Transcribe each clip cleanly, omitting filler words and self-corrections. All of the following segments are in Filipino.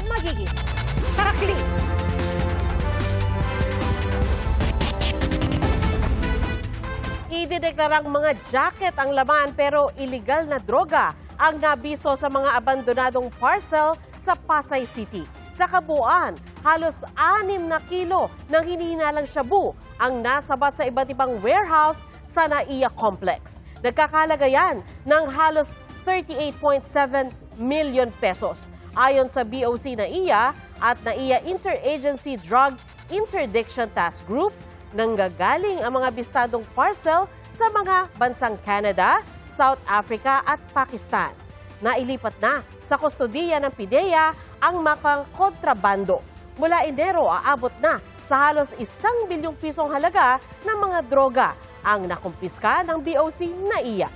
magiging tarakli. Idineklarang mga jacket ang laman pero illegal na droga ang nabisto sa mga abandonadong parcel sa Pasay City. Sa kabuuan, halos 6 na kilo ng hinihinalang shabu ang nasabat sa iba't ibang warehouse sa NAIA Complex. Nagkakahalaga yan ng halos 38.7 million pesos. Ayon sa BOC NAIA at NAIA Interagency Drug Interdiction Task Group, nanggagaling ang mga bistadong parcel sa mga bansang Canada, South Africa at Pakistan. Nailipat na sa kustodiya ng PIDEA ang makang kontrabando. Mula Enero, aabot na sa halos 1 bilyong pisong halaga ng mga droga ang nakumpiska ng BOC NAIA.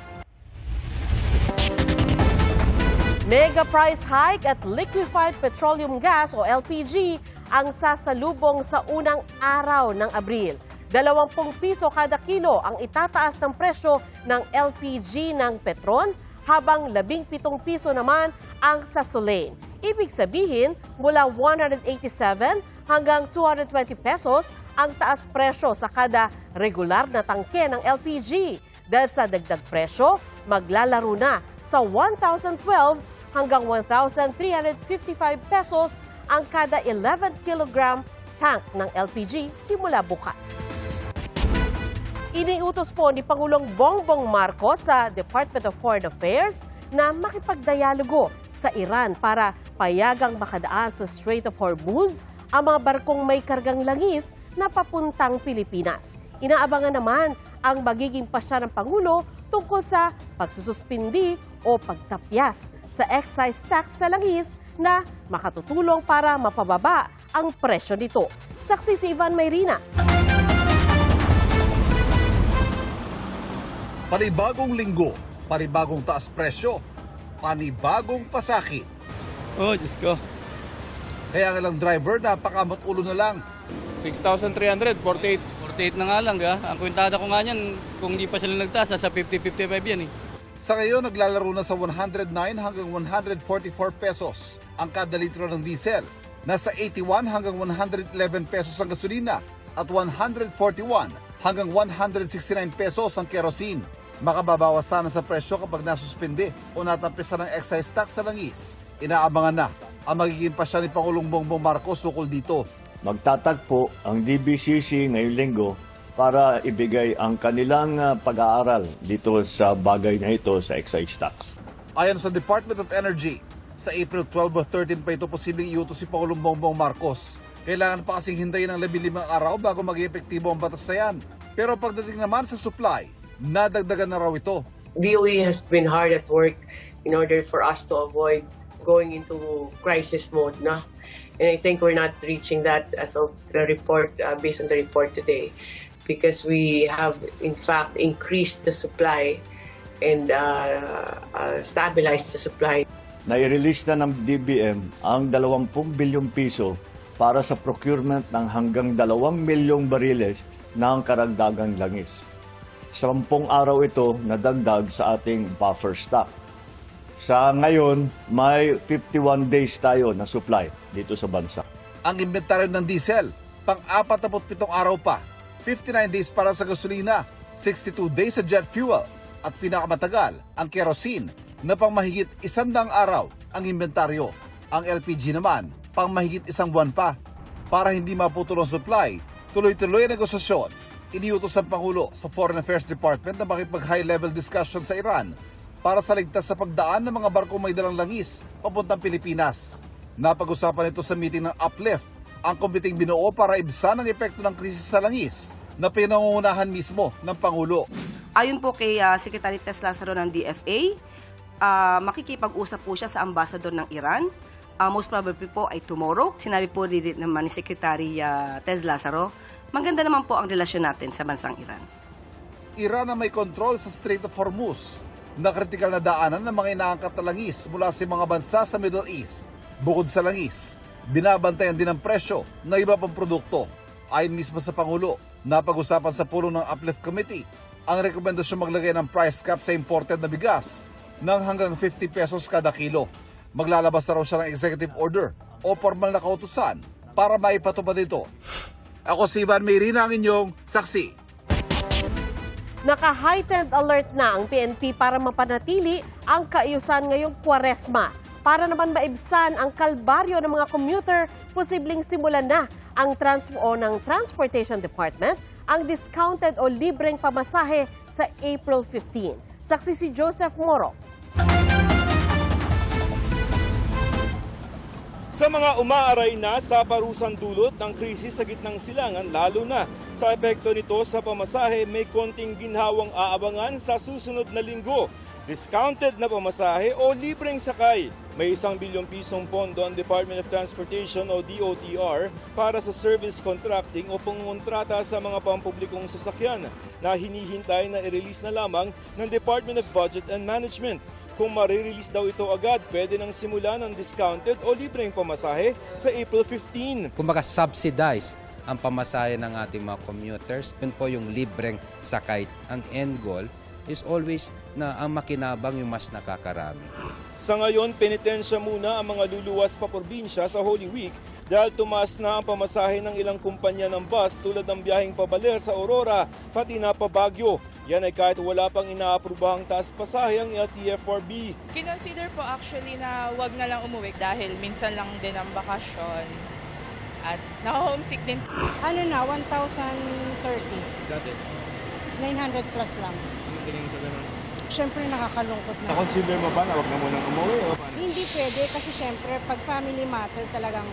Mega price hike at liquefied petroleum gas o LPG ang sasalubong sa unang araw ng Abril. 20 piso kada kilo ang itataas ng presyo ng LPG ng Petron, habang 17 piso naman ang sasolane. Ibig sabihin, mula 187 hanggang 220 pesos ang taas presyo sa kada regular na tangke ng LPG. Dahil sa dagdag presyo, maglalaro na sa 1,012 hanggang 1,355 pesos ang kada 11 kilogram tank ng LPG simula bukas. Iniutos po ni Pangulong Bongbong Marcos sa Department of Foreign Affairs na makipagdialogo sa Iran para payagang makadaan sa Strait of Hormuz ang mga barkong may kargang langis na papuntang Pilipinas. Inaabangan naman ang magiging pasya ng Pangulo tungkol sa pagsususpindi o pagtapyas sa excise tax sa langis na makatutulong para mapababa ang presyo nito. Saksi si Ivan Mayrina. Panibagong linggo, panibagong taas presyo, panibagong pasakit. Oh, Diyos ko. Kaya ang ilang driver napakamot ulo na lang. 6,300, 48 na nga lang. Ang kwintada ko nga niyan, kung di pa sila nagtaas, sa 50-55 yan eh. Sa ngayon, naglalaro na sa 109 hanggang 144 pesos ang kada litro ng diesel. Nasa 81 hanggang 111 pesos ang gasolina at 141 hanggang 169 pesos ang kerosene. Makababawas sana sa presyo kapag nasuspende o natampisan ng excise tax sa langis. Inaabangan na ang magiging pasya ni Pangulong Bongbong Marcos ukol dito. Magtatagpo ang DBCC ngayong linggo para ibigay ang kanilang pag-aaral dito sa bagay na ito sa excise tax. Ayon sa Department of Energy, sa April 12 o 13 pa ito posibleng iutos si Pangulong Bongbong Marcos. Kailangan pa kasing hintayin ng 15 araw bago maging epektibo ang batas na yan. Pero pagdating naman sa supply, nadagdagan na raw ito. DOE has been hard at work in order for us to avoid going into crisis mode na. And I think we're not reaching that as of the report, based on the report today, because we have in fact increased the supply and stabilized the supply. Nai-release na ng DBM ang 20 bilyong piso para sa procurement ng hanggang 2 milyong bariles ng karagdagang langis. 10 araw ito nadagdag sa ating buffer stock. Sa ngayon, may 51 days tayo na supply dito sa bansa. Ang inventaryo ng diesel, pang-47 araw pa, 59 days para sa gasolina, 62 days sa jet fuel, at pinakamatagal ang kerosene na pang mahigit 100 araw ang inventaryo. Ang LPG naman, pang mahigit 1 buwan pa. Para hindi maputol ang supply, tuloy-tuloy ang negosasyon. Iniutos ang Pangulo sa Foreign Affairs Department na makipag-high-level discussion sa Iran para sa ligtas sa pagdaan ng mga barko may dalang langis papuntang Pilipinas. Napag-usapan ito sa meeting ng Uplift, ang komiteng binuo para ibsan ang epekto ng krisis sa langis na pinangungunahan mismo ng Pangulo. Ayon po kay Secretary Tess Lazaro ng DFA, makikipag-usap po siya sa ambassador ng Iran. Most probably po ay tomorrow. Sinabi po rin naman ni Secretary Tess Lazaro, maganda naman po ang relasyon natin sa bansang Iran. Iran ang may kontrol sa Strait of Hormuz na kritikal na daanan ng mga inaangkat na langis mula sa mga bansa sa Middle East. Bukod sa langis, binabantayan din ang presyo ng iba pang produkto. Ayon mismo sa Pangulo, napag-usapan sa pulo ng Uplift Committee ang rekomendasyon maglagay ng price cap sa imported na bigas ng hanggang 50 pesos kada kilo. Maglalabas na raw siya ng executive order o formal na kautusan para maipatupad ito. Ako si Ivan Mayrina, ang inyong saksi. Naka-heightened alert na ang PNP para mapanatili ang kaayusan ngayong Kwaresma. Para naman maibsan ang kalbaryo ng mga commuter, posibleng simulan na ng Transportation Department ang discounted o libreng pamasahe sa April 15. Saksi si Joseph Moro. Sa mga umaaray na sa parusang dulot ng krisis sa gitnang silangan, lalo na sa epekto nito sa pamasahe, may konting ginhawang aabangan sa susunod na linggo. Discounted na pamasahe o libreng sakay. May 1 bilyong pisong pondo ang Department of Transportation o DOTR para sa service contracting o pangontrata sa mga pampublikong sasakyan na hinihintay na i-release na lamang ng Department of Budget and Management. Kung marirelease daw ito agad, pwede nang simulan ng discounted o libreng pamasahe sa April 15. Kumbaga subsidize ang pamasahe ng ating mga commuters. Yun po yung libreng sakay. Ang end goal is always na ang makinabang yung mas nakakarami. Sa ngayon, penitensya muna ang mga luluwas pa probinsya sa Holy Week dahil tumaas na ang pamasahe ng ilang kumpanya ng bus tulad ng biyaheng pabaler sa Aurora pati na pa Baguio. Yan ay kahit wala pang inaaprubahang taas pasahe ang LTFRB. Kinonsider po actually na wag na lang umuwi dahil minsan lang din ang bakasyon at naka-homesick din. Ano na, 1,030. Dati, 900 plus lang. ano tingin sa ganun? Siyempre nakakalungkot na. Na-consider mo ba na wag na munang umuwi? O paano? Hindi pwede kasi siyempre pag family matter talagang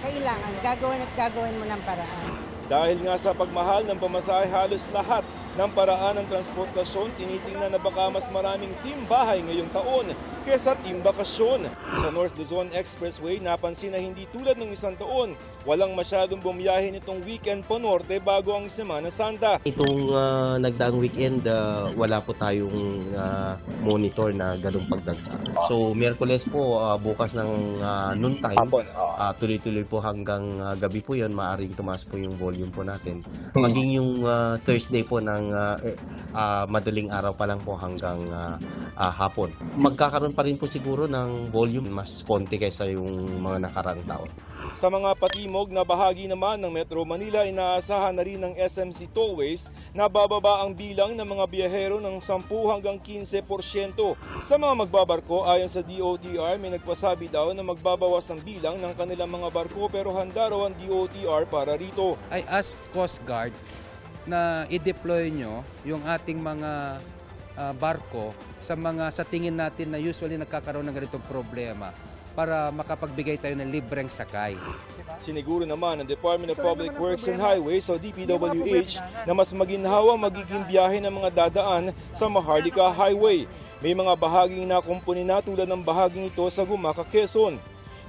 kailangan gagawin mo ng paraan. Dahil nga sa pagmahal ng pamasahe, halos lahat ng paraan ng transportasyon tinitingnan na baka mas maraming team bahay ngayong taon kesa team bakasyon. Sa North Luzon Expressway, napansin na hindi tulad ng isang taon, walang masyadong bumiyahe nitong weekend pa norte bago ang Semana Santa. Itong nagdaang weekend, wala po tayong monitor na ganung pagdagsa. So, Miyerkules po, bukas ng noon time, tuloy-tuloy po hanggang gabi po yun, maaaring tumaas po yung volume po natin. Maging yung Thursday po ng madaling araw pa lang po hanggang hapon. Magkakaroon pa rin po siguro ng volume mas konti kaysa yung mga nakaraang taon. Sa mga patimog na bahagi naman ng Metro Manila, inaasahan na rin ng SMC Tollways na bababa ang bilang ng mga biyahero ng 10 hanggang 15%. Sa mga magbabarko, ayon sa DOTR, may nagpasabi daw na magbabawas ng bilang ng kanilang mga barko pero handa raw ang DOTR para rito. I ask Coast Guard na i-deploy nyo yung ating mga barko sa tingin natin na usually nagkakaroon ng ganitong problema para makapagbigay tayo ng libreng sakay. Siniguro naman ng Department of Public Works and Highways o DPWH na mas maginhawa magiging biyahe ng mga dadaan sa Maharlika Highway. May mga bahaging nakumpuni na tulad ng bahaging ito sa Gumaca, Quezon.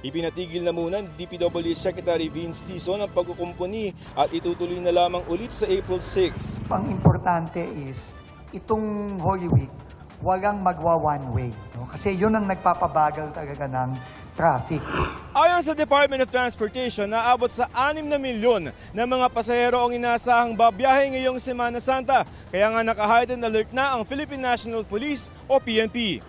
Ipinatigil na muna ni DPWH Secretary Vince Dizon ang pagkukumpuni at itutuloy na lamang ulit sa April 6. Ang importante is, itong Holy Week, walang magwa one way. No? Kasi yun ang nagpapabagal talaga ng traffic. Ayon sa Department of Transportation, naabot sa 6 na milyon na mga pasahero ang inaasahang babiyahe ngayong Semana Santa. Kaya nga naka-heightened alert na ang Philippine National Police o PNP.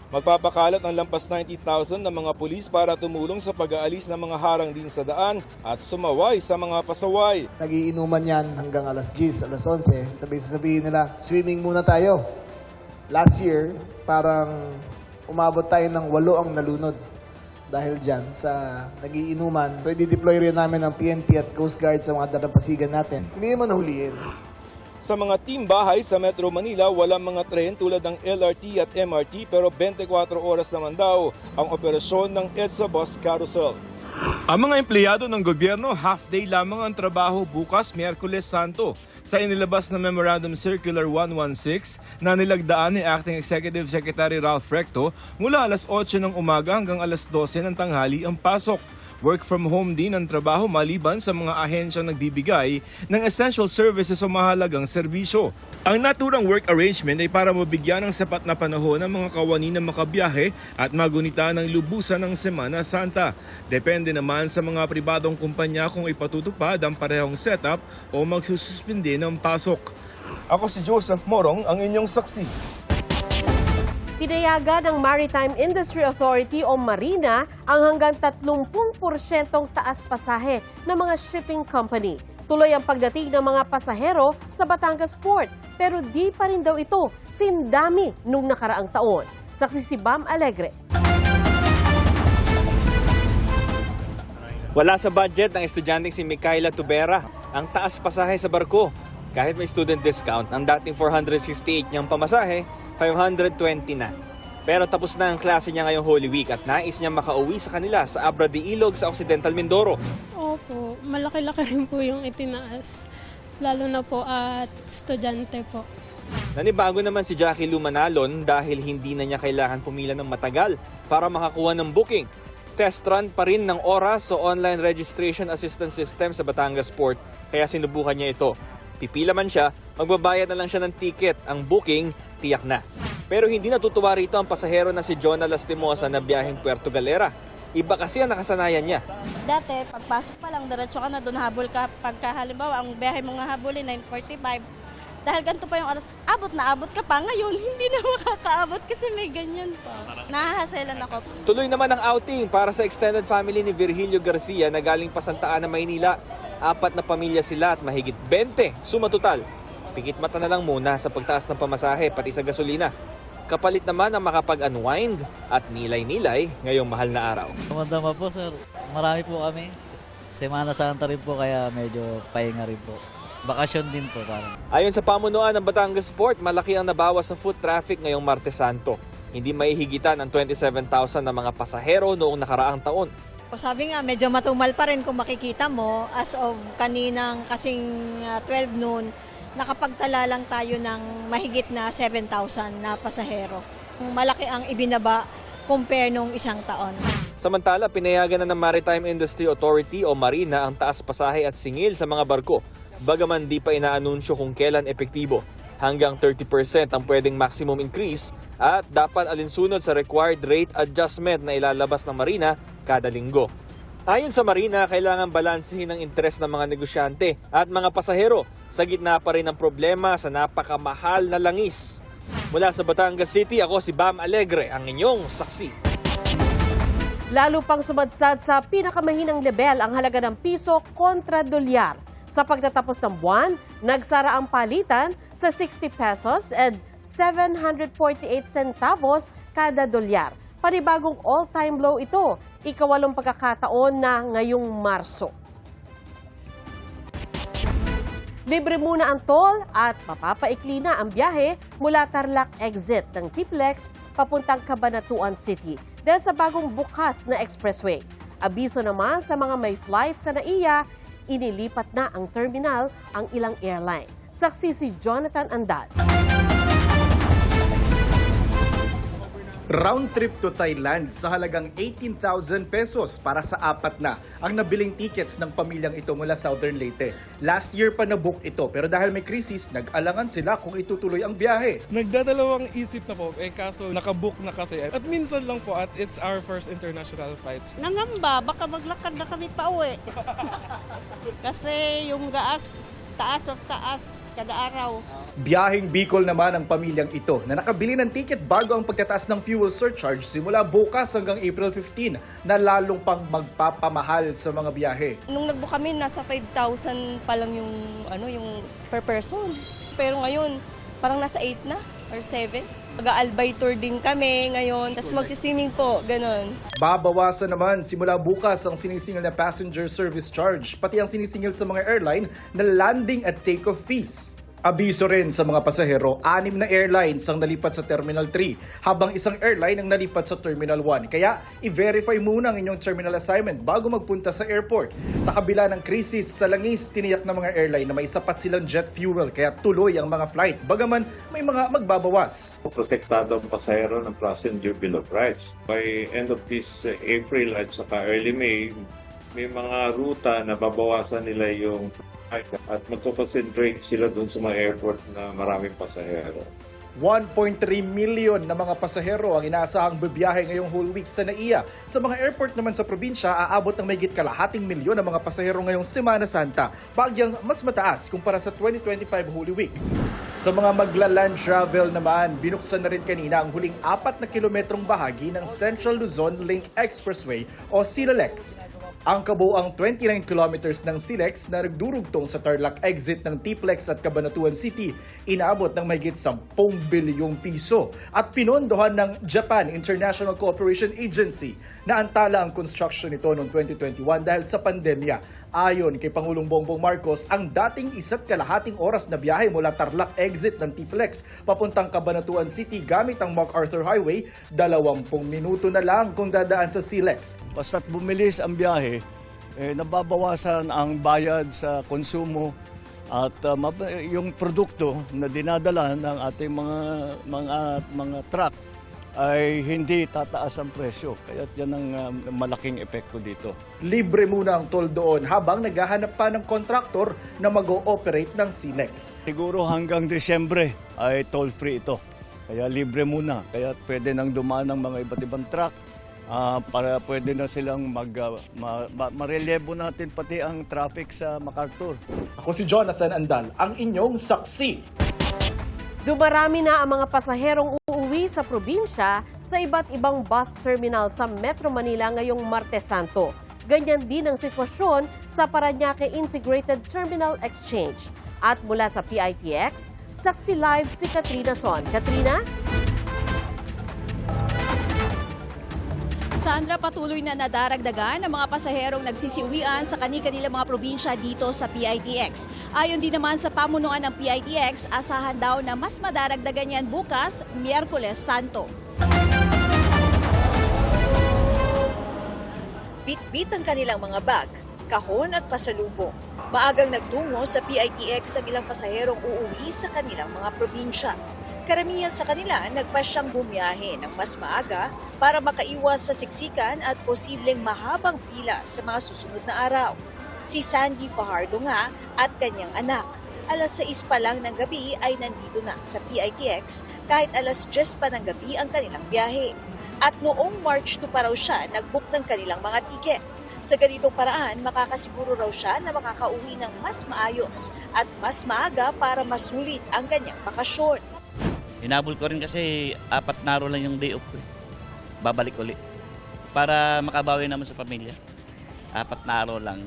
Magpapakalat ng lampas 90,000 ng mga pulis para tumulong sa pag-aalis ng mga harang din sa daan at sumaway sa mga pasaway. Nagiinuman yan hanggang alas 10, alas 11. Sabihin nila, swimming muna tayo. Last year, parang umabot tayo ng 8 ang nalunod dahil dyan sa nagiinuman. So, i-deploy rin namin ng PNP at Coast Guard sa mga dalampasigan natin. Hindi naman nahuliin. Sa mga team bahay sa Metro Manila, walang mga tren tulad ng LRT at MRT pero 24 oras naman daw ang operasyon ng EDSA Bus Carousel. Ang mga empleyado ng gobyerno, half-day lamang ang trabaho bukas, Miyerkules Santo. Sa inilabas na Memorandum Circular 116 na nilagdaan ni Acting Executive Secretary Ralph Recto, mula alas 8 ng umaga hanggang alas 12 ng tanghali ang pasok. Work from home din ang trabaho maliban sa mga ahensyang nagbibigay ng essential services o mahalagang serbisyo. Ang naturang work arrangement ay para mabigyan ng sapat na panahon ng mga kawani na makabiyahe at magunita ng lubusan ng Semana Santa. Depende naman sa mga pribadong kumpanya kung ipatutupad ang parehong setup o magsususpinde ng pasok. Ako si Joseph Morong, ang inyong saksi. Pinayagan ng Maritime Industry Authority o Marina ang hanggang 30% taas pasahe ng mga shipping company. Tuloy ang pagdating ng mga pasahero sa Batangas Port, pero di pa rin daw ito sindami nung nakaraang taon. Saksi si Bam Alegre. Wala sa budget ng estudyanteng si Micaela Tubera ang taas pasahe sa barko. Kahit may student discount, ang dating 458 niyang pamasahe, 520 na. Pero tapos na ang klase niya ngayong Holy Week at nais niya makauwi sa kanila sa Abra de Ilog sa Occidental Mindoro. Opo, malaki-laki rin po yung itinaas. Lalo na po at estudyante po. Nanibago naman si Jackie Lumanalon dahil hindi na niya kailangan pumila ng matagal para makakuha ng booking. Test run pa rin ng oras sa online registration assistance system sa Batangas Port, kaya sinubukan niya ito. Pipila man siya, magbabayad na lang siya ng ticket. Ang booking, tiyak na. Pero hindi natutuwa rito ang pasahero na si Jonah Lastimosa na biyaheng Puerto Galera. Iba kasi ang nakasanayan niya. Dati, pagpasok pa lang, diretso ka na doon, habol ka. Pagka halimbawa, ang biyahe mong habulin, 9:45. Dahil ganito pa yung oras, abot ka pa. Ngayon, hindi na makakaabot kasi may ganyan pa. Nahahaselan ako. Tuloy naman ang outing para sa extended family ni Virgilio Garcia na galing pa Santa Ana, Maynila. 4 na pamilya sila at mahigit 20 sumatotal. Pikit mata na lang muna sa pagtaas ng pamasahe pati sa gasolina. Kapalit naman ang makapag-unwind at nilay-nilay ngayong mahal na araw. Magandang po sir, marami po kami. Semana Santa rin po kaya medyo pahinga rin po. Bakasyon din po parang. Ayon sa pamunuan ng Batangas Port, malaki ang nabawas sa foot traffic ngayong Martes Santo. Hindi maihigitan ang 27,000 na mga pasahero noong nakaraang taon. Sabi nga, medyo matumal pa rin kung makikita mo. As of kaninang kasing 12 noon, nakapagtala lang tayo ng mahigit na 7,000 na pasahero. Malaki ang ibinaba compare nung isang taon. Samantala, pinayagan na ng Maritime Industry Authority o Marina ang taas pasahe at singil sa mga barko. Bagaman di pa inaanunsyo kung kailan epektibo. Hanggang 30% ang pwedeng maximum increase at dapat alinsunod sa required rate adjustment na ilalabas ng Marina kada linggo. Ayon sa Marina, kailangan balansehin ang interes ng mga negosyante at mga pasahero sa gitna pa rin ng problema sa napakamahal na langis. Mula sa Batangas City, ako si Bam Alegre, ang inyong saksi. Lalo pang sumadsad sa pinakamahinang level ang halaga ng piso kontra dolyar. Sa pagtatapos ng buwan, nagsara ang palitan sa 60 pesos and 748 centavos kada dolyar. Panibagong all-time low ito, ika-8 pagkakataon na ngayong Marso. Libre muna ang toll at mapapaikli na ang biyahe mula Tarlac exit ng TPLEX papuntang Cabanatuan City dahil sa bagong bukas na expressway. Abiso naman sa mga may flight sa NAIA, inilipat na ang terminal ang ilang airline. Saksi si Jonathan Andal. Round trip to Thailand sa halagang 18,000 pesos para sa 4 na ang nabiling tickets ng pamilyang ito mula Southern Leyte. Last year pa na-book ito pero dahil may krisis, nag-alangan sila kung itutuloy ang biyahe. Nagdadalawang isip na po, kaso nakabook na kasi. At minsan lang po at it's our first international flights. Nangamba, baka maglakad na kami pa uwi. Kasi yung taas at taas kada araw. Biyaheng Bicol naman ang pamilyang ito na nakabili ng ticket bago ang pagtataas ng fuel surcharge simula bukas hanggang April 15 na lalong pang magpapamahal sa mga biyahe. Nung nagbook kami, nasa 5,000 pa lang yung per person. Pero ngayon, parang nasa 8 na or 7. Mag-aalbay tour din kami ngayon, tapos magsiswimming po, ganun. Babawasan naman simula bukas ang sinisingil na passenger service charge, pati ang sinisingil sa mga airline na landing at take-off fees. Abiso rin sa mga pasahero, 6 na airlines ang nalipat sa Terminal 3 habang isang airline ang nalipat sa Terminal 1. Kaya i-verify muna ang inyong terminal assignment bago magpunta sa airport. Sa kabila ng krisis sa langis, tiniyak ng mga airline na may sapat silang jet fuel kaya tuloy ang mga flight. Bagaman may mga magbabawas. Protektado ang pasahero ng passenger bill of rights. By end of this April at saka early May, may mga ruta na babawasan nila yung at magko-concentrate sila dun sa mga airport na maraming pasahero. 1.3 million na mga pasahero ang inaasahang bibiyahe ngayong whole week sa NAIA. Sa mga airport naman sa probinsya, aabot ng mahigit kalahating milyon na mga pasahero ngayong Semana Santa, bagyang mas mataas kumpara sa 2025 Holy Week. Sa mga magla-land travel naman, binuksan na rin kanina ang huling 4 na kilometrong bahagi ng Central Luzon Link Expressway o CLLEX. Ang kabuuang 29 kilometers ng SLEX na nagdurugtong sa Tarlac exit ng TPLEX at Cabanatuan City, inaabot ng mahigit 10 bilyong piso at pinondohan ng Japan International Cooperation Agency na antala ang construction nito noong 2021 dahil sa pandemya. Ayon kay Pangulong Bongbong Marcos, ang dating 1.5 oras na biyahe mula Tarlac exit ng TPLEX papuntang Cabanatuan City gamit ang MacArthur Highway, 20 minuto na lang kung dadaan sa SLEX. Basta't bumilis ang biyahe, nababawasan ang bayad sa konsumo at yung produkto na dinadala ng ating mga truck ay hindi tataas ang presyo. Kaya yan ang malaking epekto dito. Libre muna ang toll doon habang naghahanap pa ng kontraktor na mag-ooperate ng SLEX. Siguro hanggang Disyembre ay toll-free ito. Kaya libre muna. Kaya pwede nang dumaan ng mga iba't ibang truck para pwede na silang marelebo natin pati ang traffic sa MacArthur. Ako si Jonathan Andal, ang inyong saksi. Dumarami na ang mga pasaherong uuwi sa probinsya sa iba't ibang bus terminal sa Metro Manila ngayong Martes Santo. Ganyan din ang sitwasyon sa Parañaque Integrated Terminal Exchange. At mula sa PITX, saksi live si Katrina Son. Katrina? Sandra, patuloy na nadaragdagan ang mga pasaherong nagsisiuwian sa kani-kanilang mga probinsya dito sa PITX. Ayon din naman sa pamunuan ng PITX, asahan daw na mas madaragdagan yan bukas, Miyerkules Santo. Bit-bit ang kanilang mga bag, kahon at pasalubong. Maagang nagtungo sa PITX ang ilang pasaherong uuwi sa kanilang mga probinsya. Karamihan sa kanila nagpasyang bumiyahe ng mas maaga para makaiwas sa siksikan at posibleng mahabang pila sa mga susunod na araw. Si Sandy Fajardo nga at kanyang anak, alas 6 pa lang ng gabi ay nandito na sa PITX kahit alas 10 pa ng gabi ang kanilang biyahe. At noong March 2 pa raw siya nagbook ng kanilang mga tiket. Sa ganitong paraan, makakasiguro raw siya na makakauwi ng mas maayos at mas maaga para masulit ang kanyang bakasyon. Hinabol ko rin kasi 4 na araw lang yung day off ko. Babalik ulit. Para makabawi naman sa pamilya. 4 na araw lang.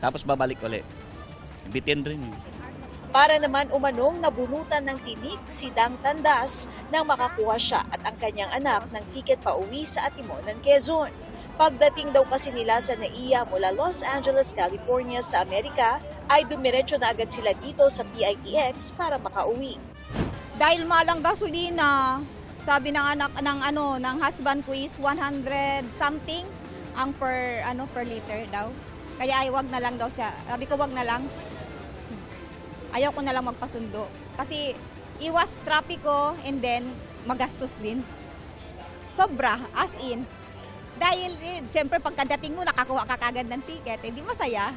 Tapos babalik ulit. Bitin rin. Para naman umanong nabunutan ng tinik si Dang Tandas nang makakuha siya at ang kanyang anak ng tiket pa uwi sa Atimonan, Quezon. Pagdating daw kasi nila sa NAIA mula Los Angeles, California sa Amerika, ay dumiretso na agad sila dito sa PITX para makauwi. Dahil malang gasolina, sabi ng anak ng husband ko is 100 something ang per liter daw. Kaya ay wag na lang daw siya. Sabi ko wag na lang. Ayaw ko na lang magpasundo kasi iwas trapiko and then magastos din. Sobra as in. Dahil siyempre pagkadating mo nakakuha ka kagad ng ticket, hindi masaya.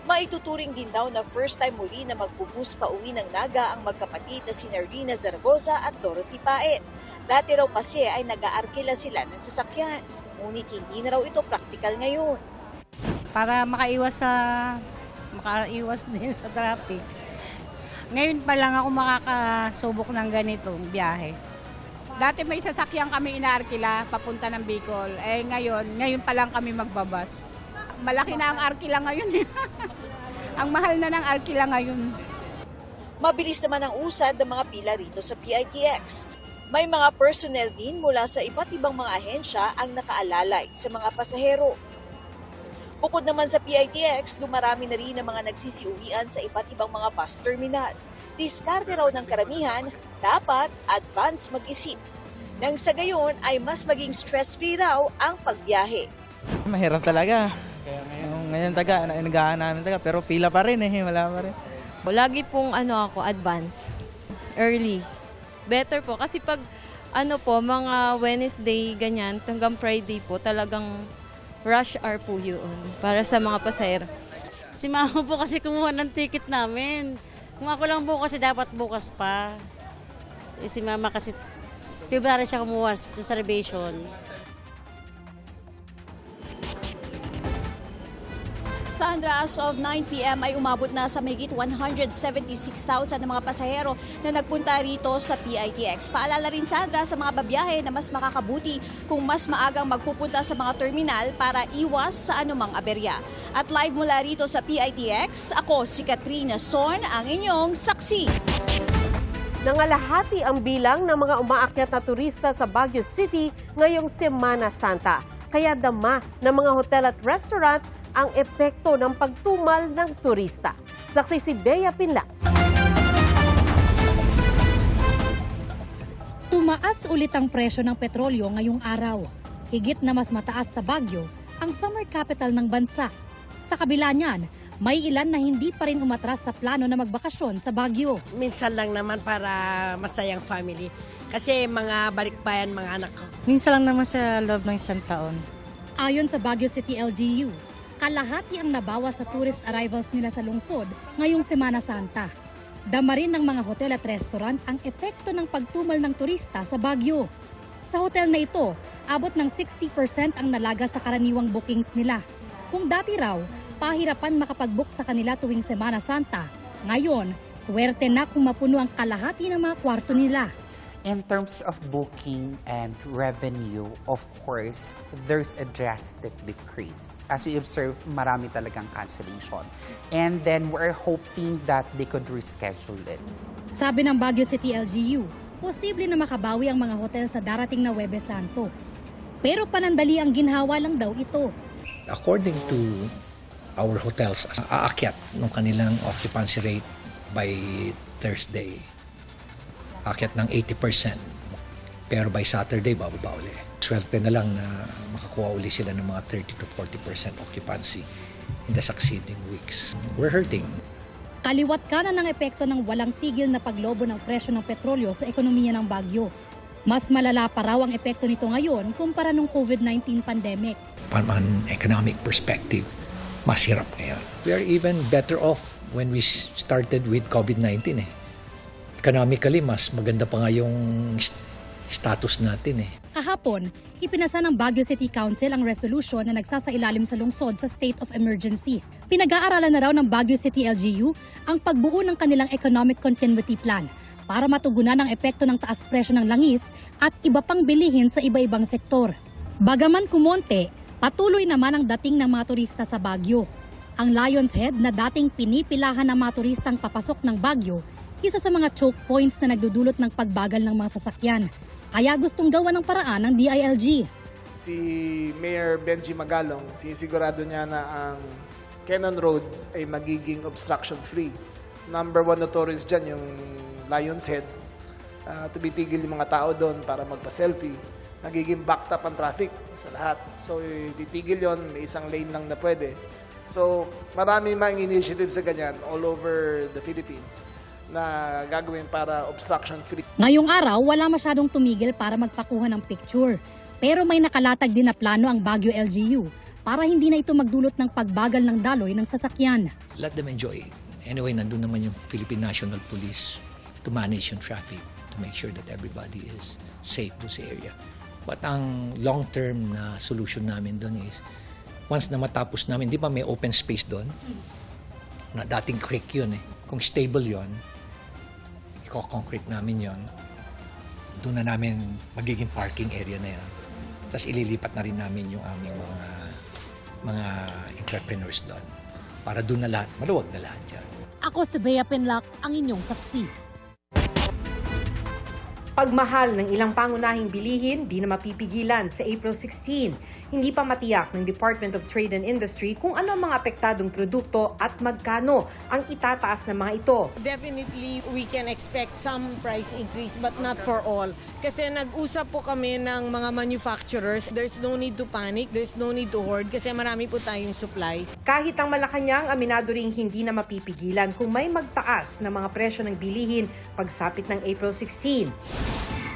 Maituturing din daw na first time muli na magbubus pa uwi ng Naga ang magkapatid na sina Rina Zaragoza at Dorothy Paet. Dati raw kasi ay nag-aarkila sila ng sasakyan, ngunit hindi na raw ito practical ngayon. Para makaiwas din sa traffic. Ngayon pa lang ako makakasubok ng ganitong biyahe. Dati may sasakyan kami inaarkila papunta ng Bicol. Ngayon pa lang kami magbabas. Malaki na ang arkila ngayon. Ang mahal na ng arkila ngayon. Mabilis naman ang usad ng mga pila rito sa PITX. May mga personnel din mula sa iba't ibang mga ahensya ang nakaalalay sa mga pasahero. Bukod naman sa PITX, dumarami na rin ang mga nagsisiuwian sa iba't ibang mga bus terminal. Diskarte raw ng karamihan, dapat advance mag-isip. Nang sa gayon ay mas maging stress-free raw ang pagbiyahe. Mahirap talaga. Ngayon nagahan namin pero pila pa rin wala pa rin. Lagi pong advance, early. Better po kasi pag mga Wednesday ganyan hanggang Friday po talagang rush hour po yun para sa mga pasahero. Si mama po kasi kumuha ng ticket namin. Kung ako lang po kasi dapat bukas pa. Si mama kasi, February siya kumuha sa reservation. Sandra, as of 9 p.m. ay umabot na sa mahigit 176,000 na mga pasahero na nagpunta rito sa PITX. Paalala rin, Sandra, sa mga babiyahe na mas makakabuti kung mas maagang magpupunta sa mga terminal para iwas sa anumang aberya. At live mula rito sa PITX, ako si Katrina Son, ang inyong saksi. Nangalahati ang bilang ng mga umaakyat na turista sa Baguio City ngayong Semana Santa. Kaya dama ng mga hotel at restaurant ang epekto ng pagtumal ng turista. Saksi si Bea Pinla. Tumaas ulit ang presyo ng petrolyo ngayong araw. Higit na mas mataas sa Baguio, ang summer capital ng bansa. Sa kabila niyan, may ilan na hindi pa rin umatras sa plano na magbakasyon sa Baguio. Minsan lang naman para masayang family. Kasi mga balikbayan mga anak ko. Minsan lang naman sa loob ng isang taon. Ayon sa Baguio City LGU, kalahati ang nabawas sa tourist arrivals nila sa lungsod ngayong Semana Santa. Dama rin ng mga hotel at restaurant ang epekto ng pagtumal ng turista sa Baguio. Sa hotel na ito, abot ng 60% ang nalaga sa karaniwang bookings nila. Kung dati raw, pahirapan makapag-book sa kanila tuwing Semana Santa, ngayon, swerte na kung mapuno ang kalahati ng mga kwarto nila. In terms of booking and revenue, of course, there's a drastic decrease. As we observe, marami talagang cancellation. And then we're hoping that they could reschedule it. Sabi ng Baguio City LGU, posible na makabawi ang mga hotel sa darating na Huwebes Santo. Pero panandali ang ginhawa lang daw ito. According to our hotels, aakyat ng kanilang occupancy rate by Thursday. Aakyat ng 80%. Pero by Saturday, bababa uli. Swerte na lang na makakuha uli sila ng mga 30 to 40% occupancy in the succeeding weeks. We're hurting. Kaliwat kanan ng epekto ng walang tigil na paglobo ng presyo ng petrolyo sa ekonomiya ng Baguio. Mas malala pa raw ang epekto nito ngayon kumpara nung COVID-19 pandemic. From an economic perspective, mas hirap ngayon. We are even better off when we started with COVID-19 eh. Economically, mas maganda pa nga yung status natin eh. Kahapon, ipinasa ng Baguio City Council ang resolution na nagsasailalim sa lungsod sa state of emergency. Pinag-aaralan na raw ng Baguio City LGU ang pagbuo ng kanilang economic continuity plan para matugunan ang epekto ng taas presyo ng langis at iba pang bilihin sa iba-ibang sektor. Bagaman kumonte, patuloy naman ang dating ng mga turista sa Baguio. Ang Lion's Head na dating pinipilahan ng mga turistang papasok ng Baguio, isa sa mga choke points na nagdudulot ng pagbagal ng mga sasakyan. Kaya gustong gawa ng paraan ng DILG. Si Mayor Benji Magalong, sinisigurado niya na ang Cannon Road ay magiging obstruction-free. Number one notorious dyan yung Lion's Head. Tumitigil yung mga tao doon para magpa-selfie. Nagiging backed up ang traffic sa lahat. So, titigil yon, may isang lane lang na pwede. So, marami mga initiatives sa ganyan all over the Philippines na gagawin para obstruction-free. Ngayong araw, wala masyadong tumigil para magpakuha ng picture. Pero may nakalatag din na plano ang Baguio LGU para hindi na ito magdulot ng pagbagal ng daloy ng sasakyan. Let them enjoy. Anyway, nandun naman yung Philippine National Police to manage yung traffic, to make sure that everybody is safe doon sa area. But ang long-term na solution namin doon is, once na matapos namin, di ba may open space doon? Na dating creek yun eh. Kung stable yun, i-concrete namin yon, doon na namin magiging parking area na yan. Tapos ililipat na rin namin yung aming mga entrepreneurs doon. Para doon na lahat, maluwag na lahat yan. Ako si Bea Pinlac, ang inyong saksi. Pagmahal ng ilang pangunahing bilihin, di na mapipigilan sa April 16. Hindi pa matiyak ng Department of Trade and Industry kung ano ang mga apektadong produkto at magkano ang itataas ng mga ito. Definitely, we can expect some price increase but not for all. Kasi nag-usap po kami ng mga manufacturers. There's no need to panic, there's no need to hoard kasi marami po tayong supply. Kahit ang Malacanang, aminado ring hindi na mapipigilan kung may magtaas ng mga presyo ng bilihin pagsapit ng April 16.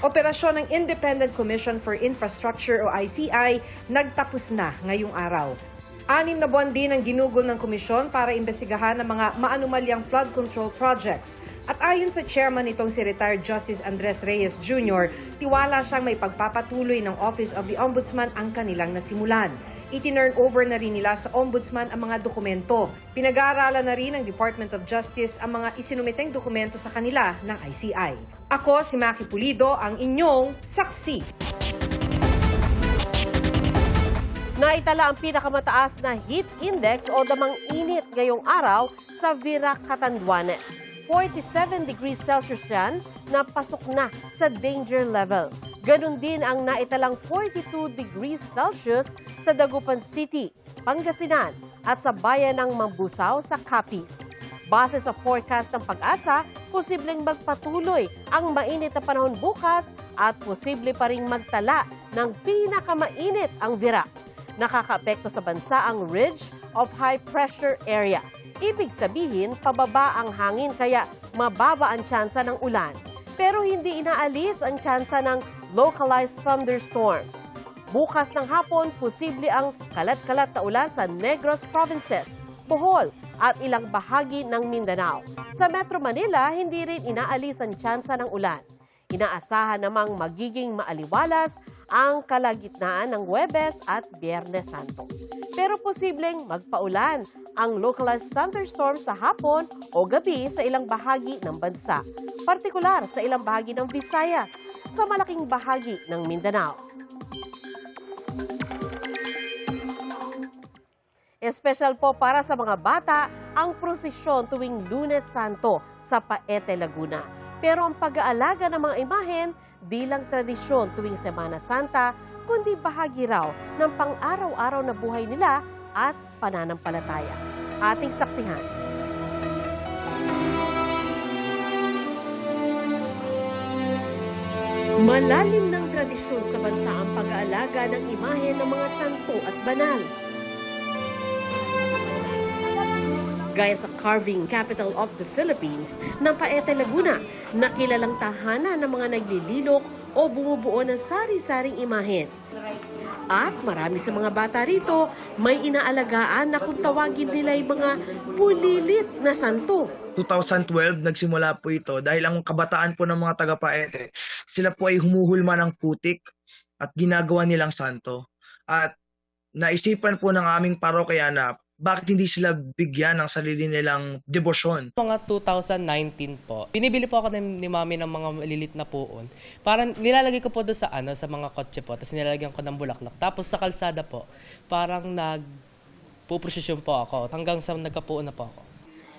Operasyon ng Independent Commission for Infrastructure o ICI nagtapos na ngayong araw. 6 na buwan din ang ginugol ng komisyon para imbestigahan ang mga maanumalyang flood control projects. At ayon sa chairman nitong si retired Justice Andres Reyes Jr., tiwala siyang may pagpapatuloy ng Office of the Ombudsman ang kanilang nasimulan. Itinurn over na rin nila sa Ombudsman ang mga dokumento. Pinag-aaralan na rin ng Department of Justice ang mga isinumiteng dokumento sa kanila ng ICI. Ako si Maki Pulido, ang inyong saksi. Naitala ang pinakamataas na heat index o damang init ngayong araw sa Virac, Catanduanes. 47 degrees Celsius yan na pasok na sa danger level. Ganon din ang naitalang 42 degrees Celsius sa Dagupan City, Pangasinan at sa bayan ng Mambusaw sa Capiz. Base sa forecast ng Pag-asa, posibleng magpatuloy ang mainit na panahon bukas at posible pa ring magtala ng pinakamainit ang Virac. Nakakaapekto sa bansa ang Ridge of High Pressure Area. Ibig sabihin, pababa ang hangin kaya mababa ang tsansa ng ulan. Pero hindi inaalis ang tsansa ng localized thunderstorms. Bukas ng hapon, posible ang kalat-kalat na ulan sa Negros Provinces, Bohol at ilang bahagi ng Mindanao. Sa Metro Manila, hindi rin inaalis ang tsansa ng ulan. Inaasahan namang magiging maaliwalas ang kalagitnaan ng Huwebes at Biyernes Santo. Pero posibleng magpaulan ang localized thunderstorm sa hapon o gabi sa ilang bahagi ng bansa, partikular sa ilang bahagi ng Visayas, sa malaking bahagi ng Mindanao. Espesyal po para sa mga bata ang prosesyon tuwing Lunes Santo sa Paete, Laguna. Pero ang pag-aalaga ng mga imahen, di lang tradisyon tuwing Semana Santa, kundi bahagi raw ng pang-araw-araw na buhay nila at pananampalataya. Ating saksihan. Malalim ng tradisyon sa bansa ang pag-aalaga ng imahen ng mga santo at banal. Gaya sa carving capital of the Philippines ng Paete, Laguna, na kilalang tahanan ng mga naglililok o bumubuo ng sari-saring imahen. At marami sa mga bata rito may inaalagaan na kung tawagin nila yung mga bulilit na santo. 2012 nagsimula po ito dahil ang kabataan po ng mga taga-Paete, sila po ay humuhulma ng putik at ginagawa nilang santo. At naisipan po ng aming parokya na bakit hindi sila bigyan ng sarili nilang debosyon. Mga 2019 po, binibili po ako ni mami ng mga malilit na puon. Parang nilalagay ko po doon sa sa mga kotse po, tapos nilalagyan ko ng bulaklak. Tapos sa kalsada po, parang nagpuprosesyon po ako hanggang sa nagkapuon na po ako.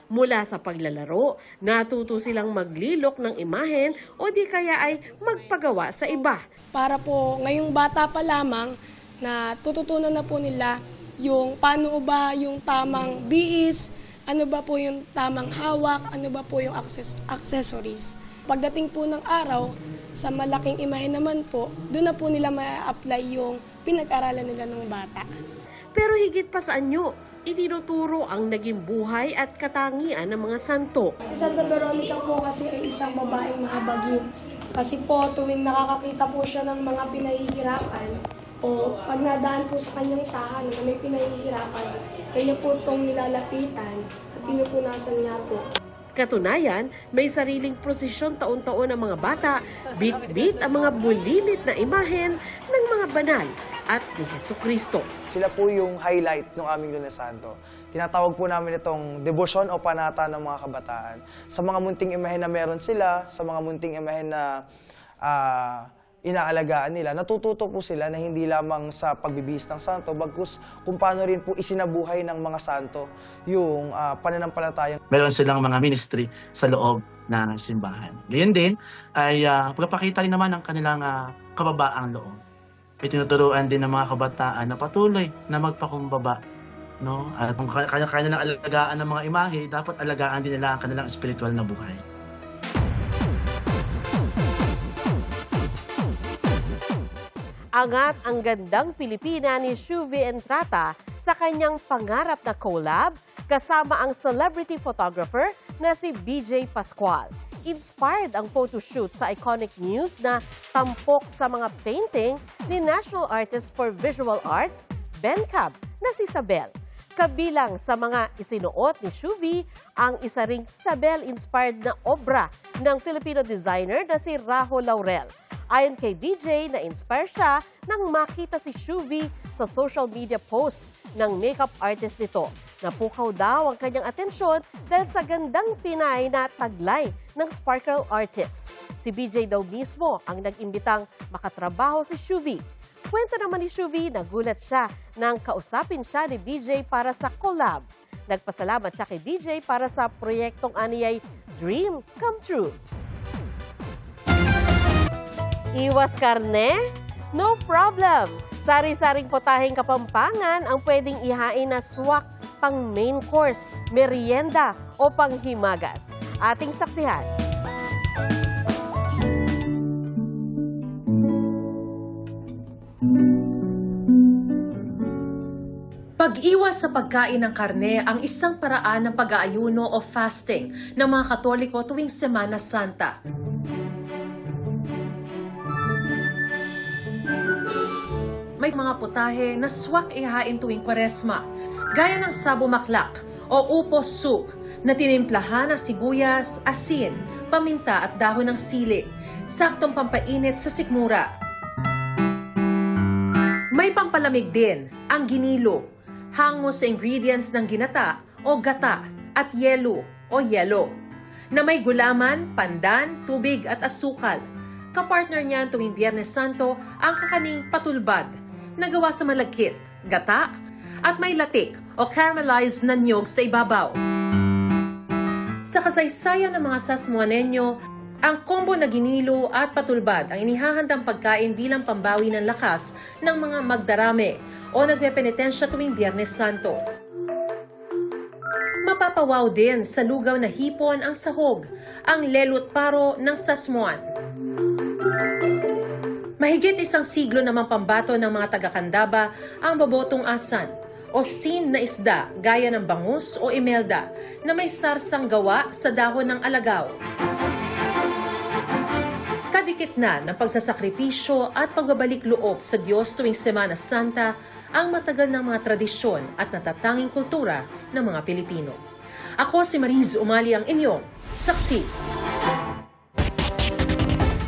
Mula sa paglalaro, natuto silang maglilok ng imahen o di kaya ay magpagawa sa iba. Para po ngayong bata pa lamang na tututunan na po nila yung paano ba yung tamang bihis, ano ba po yung tamang hawak, ano ba po yung accessories. Pagdating po ng araw, sa malaking imahe naman po, doon na po nila ma-apply yung pinag-aralan nila ng bata. Pero higit pa sa anyo, itinuturo ang naging buhay at katangian ng mga santo. Si Santa Veronica po kasi ay isang babaeng mahabagin. Kasi po tuwing nakakakita po siya ng mga pinahihirapan, o pag nadaan po sa kanyang tahanan na may pinahihirapan, kanya po itong nilalapitan at pinupunasan niya po. Katunayan, may sariling prosesyon taon-taon ng mga bata, bit-bit ang mga bulilit na imahen ng mga banal at ni Jesucristo. Sila po yung highlight ng aming Lunes Santo. Tinatawag po namin itong debosyon o panata ng mga kabataan. Sa mga munting imahen na meron sila, sa mga munting imahen na inaalagaan nila, natututo po sila na hindi lamang sa pagbibihis ng santo, bagkus kung paano rin po isinabuhay ng mga santo yung pananampalatayang. Meron silang mga ministry sa loob ng simbahan. Gayon din ay pagpapakita rin naman ng kanilang kababaang loob. Itinuturuan din ng mga kabataan na patuloy na magpakumbaba. No? At kung kanya-kanya ng alagaan ng mga imahe, dapat alagaan din nila ang kanilang spiritual na buhay. Angat ang gandang Pilipina ni Shuvi Entrata sa kanyang pangarap na collab kasama ang celebrity photographer na si BJ Pascual. Inspired ang photoshoot sa iconic news na tampok sa mga painting ni National Artist for Visual Arts, Ben Cab, na si Isabel. Kabilang sa mga isinuot ni Shuvi ang isa ring Sabel-inspired na obra ng Filipino designer na si Raho Laurel. Ayon kay BJ, na-inspire siya nang makita si Shuvi sa social media post ng makeup artist nito. Napukaw daw ang kanyang atensyon dahil sa gandang Pinay na taglay ng sparkle artist. Si BJ daw mismo ang nag-imbitang makatrabaho si Shuvi. Kwento naman ni Shuvi, nagulat siya nang kausapin siya ni BJ para sa collab. Nagpasalamat siya kay BJ para sa proyektong aniyay Dream Come True. Iwas karne? No problem! Sari-saring potaheng Kapampangan ang pwedeng ihain na swak pang main course, merienda o panghimagas. Ating saksihan. Pag-iwas sa pagkain ng karne ang isang paraan ng pag-aayuno o fasting ng mga Katoliko tuwing Semana Santa. May mga putahe na swak ihain tuwing Kwaresma, gaya ng sabo maklak o upos soup na tinimplahan ng sibuyas, asin, paminta at dahon ng sili, saktong pampainit sa sikmura. May pampalamig din ang ginilo, hango sa ingredients ng ginata o gata at yelo o yelo, na may gulaman, pandan, tubig at asukal. Kapartner niyan tuwing Biyernes Santo ang kakaning patulbad, na gawa sa malagkit, gata, at may latik o caramelized na niyog sa ibabaw. Sa kasaysayan ng mga Sasmuanenyo, ang kombo na ginilo at patulbad ang inihahandang pagkain bilang pambawi ng lakas ng mga magdarame o nagpepenitensya tuwing Biyernes Santo. Mapapawaw din sa lugaw na hipon ang sahog, ang lelot paro ng Sasmuan. Mahigit isang siglo namang pambato ng mga taga-Candaba ang babotong asan o steamed na isda gaya ng bangus o imelda na may sarsang gawa sa dahon ng alagaw. Kadikit na ng pagsasakripisyo at pagbabalik loob sa Diyos tuwing Semana Santa ang matagal ng mga tradisyon at natatanging kultura ng mga Pilipino. Ako si Mariz Umali, ang inyong saksi.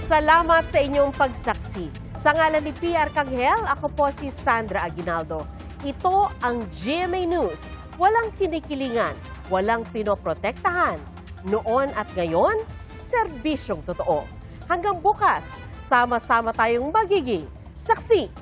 Salamat sa inyong pagsaksi. Sa ngalan ni P. Arcangel, ako po si Sandra Aguinaldo. Ito ang GMA News. Walang kinikilingan, walang pinoprotektahan. Noon at ngayon, serbisyong totoo. Hanggang bukas, sama-sama tayong magiging saksi.